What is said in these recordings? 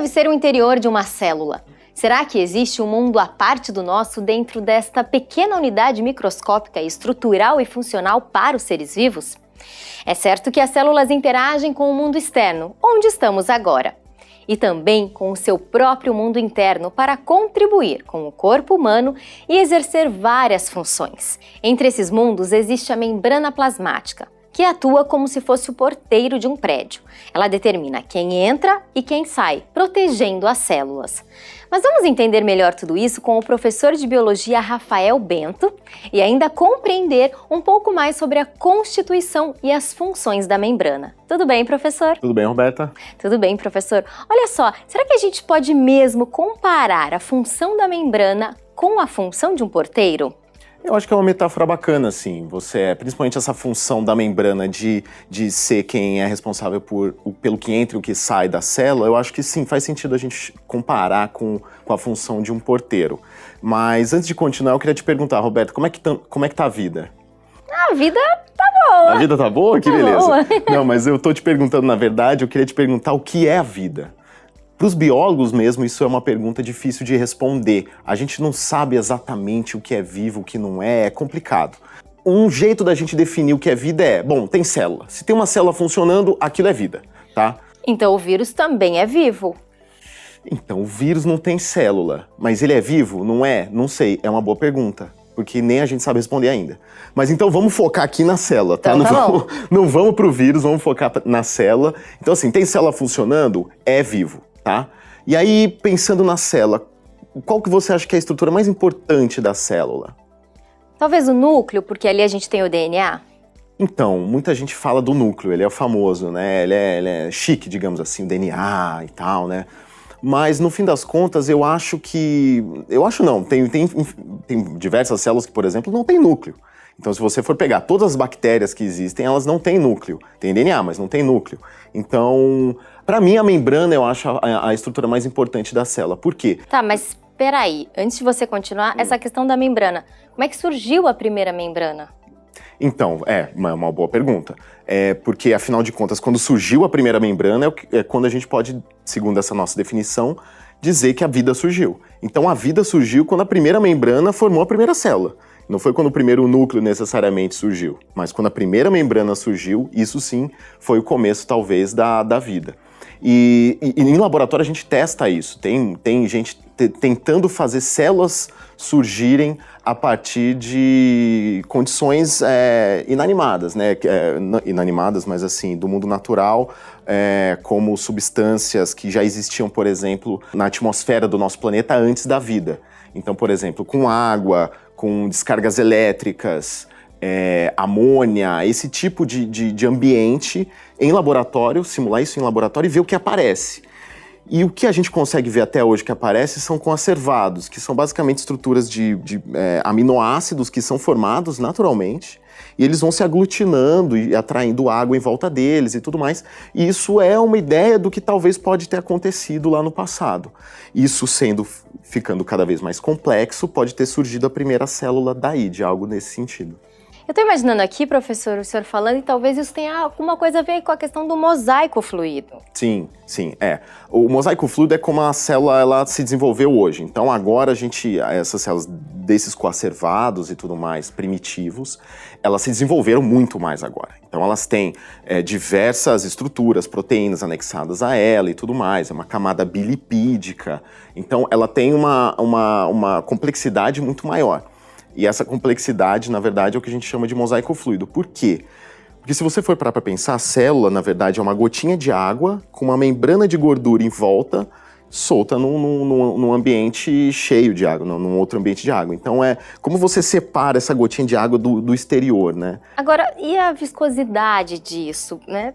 deve ser o interior de uma célula? Será que existe um mundo à parte do nosso dentro desta pequena unidade microscópica, estrutural e funcional para os seres vivos? É certo que as células interagem com o mundo externo, onde estamos agora, e também com o seu próprio mundo interno para contribuir com o corpo humano e exercer várias funções. Entre esses mundos existe a membrana plasmática, que atua como se fosse o porteiro de um prédio. Ela determina quem entra e quem sai, protegendo as células. Mas vamos entender melhor tudo isso com o professor de biologia Rafael Bento e ainda compreender um pouco mais sobre a constituição e as funções da membrana. Tudo bem, professor? Tudo bem, Roberta? Tudo bem, professor. Olha só, será que a gente pode mesmo comparar a função da membrana com a função de um porteiro? Eu acho que é uma metáfora bacana, assim. Principalmente essa função da membrana de ser quem é responsável pelo que entra e o que sai da célula, eu acho que sim, faz sentido a gente comparar com a função de um porteiro. Mas antes de continuar, eu queria te perguntar, Roberto, como é que tá a vida? A vida tá boa. A vida tá boa? Que beleza. Boa. Não, mas eu tô te perguntando, na verdade, eu queria te perguntar o que é a vida. Para os biólogos mesmo, isso é uma pergunta difícil de responder. A gente não sabe exatamente o que é vivo, o que não é complicado. Um jeito da gente definir o que é vida é, bom, tem célula. Se tem uma célula funcionando, aquilo é vida, tá? Então o vírus também é vivo. Então, o vírus não tem célula, mas ele é vivo? Não é? Não sei, é uma boa pergunta, porque nem a gente sabe responder ainda. Mas então vamos focar aqui na célula, tá? Então, não vamos pro vírus, vamos focar na célula. Então assim, tem célula funcionando? É vivo. Tá? E aí, pensando na célula, qual que você acha que é a estrutura mais importante da célula? Talvez o núcleo, porque ali a gente tem o DNA? Então, muita gente fala do núcleo, ele é o famoso, né? Ele é chique, digamos assim, o DNA e tal, né? Mas, no fim das contas, eu acho que... Eu acho não, tem diversas células que, por exemplo, não tem núcleo. Então, se você for pegar todas as bactérias que existem, elas não têm núcleo. Tem DNA, mas não tem núcleo. Então, para mim, a membrana, eu acho a estrutura mais importante da célula. Por quê? Tá, mas peraí, antes de você continuar, essa questão da membrana. Como é que surgiu a primeira membrana? Então, uma boa pergunta. Porque, afinal de contas, quando surgiu a primeira membrana, é quando a gente pode, segundo essa nossa definição, dizer que a vida surgiu. Então, a vida surgiu quando a primeira membrana formou a primeira célula. Não foi quando o primeiro núcleo necessariamente surgiu, mas quando a primeira membrana surgiu, isso sim foi o começo, talvez, da vida. E em laboratório a gente testa isso. Tem gente tentando fazer células surgirem a partir de condições inanimadas, né? Inanimadas, mas assim, do mundo natural, como substâncias que já existiam, por exemplo, na atmosfera do nosso planeta antes da vida. Então, por exemplo, com água, com descargas elétricas, amônia, esse tipo de ambiente em laboratório, simular isso em laboratório e ver o que aparece. E o que a gente consegue ver até hoje que aparece são conservados, que são basicamente estruturas de aminoácidos que são formados naturalmente, e eles vão se aglutinando e atraindo água em volta deles e tudo mais. E isso é uma ideia do que talvez pode ter acontecido lá no passado. Isso ficando cada vez mais complexo, pode ter surgido a primeira célula daí, de algo nesse sentido. Eu tô imaginando aqui, professor, o senhor falando, e talvez isso tenha alguma coisa a ver com a questão do mosaico fluido. Sim, O mosaico fluido é como a célula ela se desenvolveu hoje. Então agora essas células desses coacervados e tudo mais, primitivos, elas se desenvolveram muito mais agora. Então elas têm diversas estruturas, proteínas anexadas a ela e tudo mais. É uma camada bilipídica. Então ela tem uma complexidade muito maior. E essa complexidade, na verdade, é o que a gente chama de mosaico fluido. Por quê? Porque se você for parar para pensar, a célula, na verdade, é uma gotinha de água com uma membrana de gordura em volta, solta num ambiente cheio de água, num outro ambiente de água. Então, como você separa essa gotinha de água do exterior, né? Agora, e a viscosidade disso, né?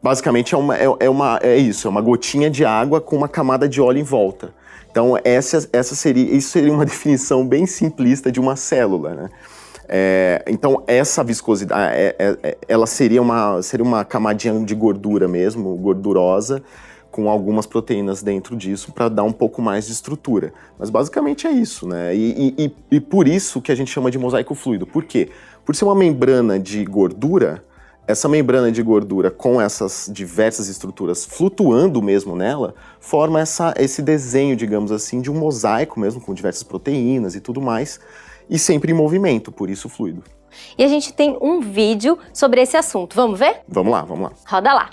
Basicamente, isso, é uma gotinha de água com uma camada de óleo em volta. Então, isso seria uma definição bem simplista de uma célula, né? Então, essa viscosidade, ela seria uma camadinha de gordura mesmo, gordurosa, com algumas proteínas dentro disso para dar um pouco mais de estrutura. Mas basicamente é isso, né? E por isso que a gente chama de mosaico fluido. Por quê? Por ser uma membrana de gordura, Essa membrana de gordura com essas diversas estruturas flutuando mesmo nela, forma esse desenho, digamos assim, de um mosaico mesmo, com diversas proteínas e tudo mais, e sempre em movimento, por isso fluido. E a gente tem um vídeo sobre esse assunto, vamos ver? Vamos lá, vamos lá. Roda lá!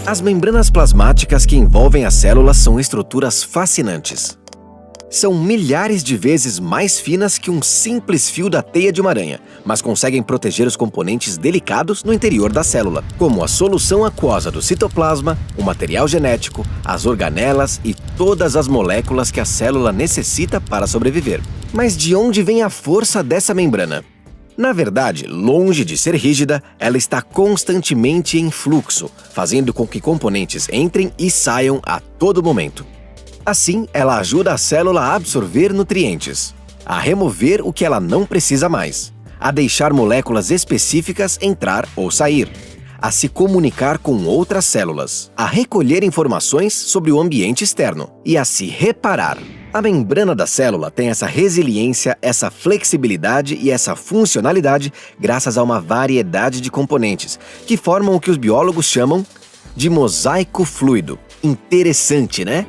As membranas plasmáticas que envolvem as células são estruturas fascinantes. São milhares de vezes mais finas que um simples fio da teia de uma aranha, mas conseguem proteger os componentes delicados no interior da célula, como a solução aquosa do citoplasma, o material genético, as organelas e todas as moléculas que a célula necessita para sobreviver. Mas de onde vem a força dessa membrana? Na verdade, longe de ser rígida, ela está constantemente em fluxo, fazendo com que componentes entrem e saiam a todo momento. Assim, ela ajuda a célula a absorver nutrientes, a remover o que ela não precisa mais, a deixar moléculas específicas entrar ou sair, a se comunicar com outras células, a recolher informações sobre o ambiente externo e a se reparar. A membrana da célula tem essa resiliência, essa flexibilidade e essa funcionalidade graças a uma variedade de componentes que formam o que os biólogos chamam de mosaico fluido. Interessante, né?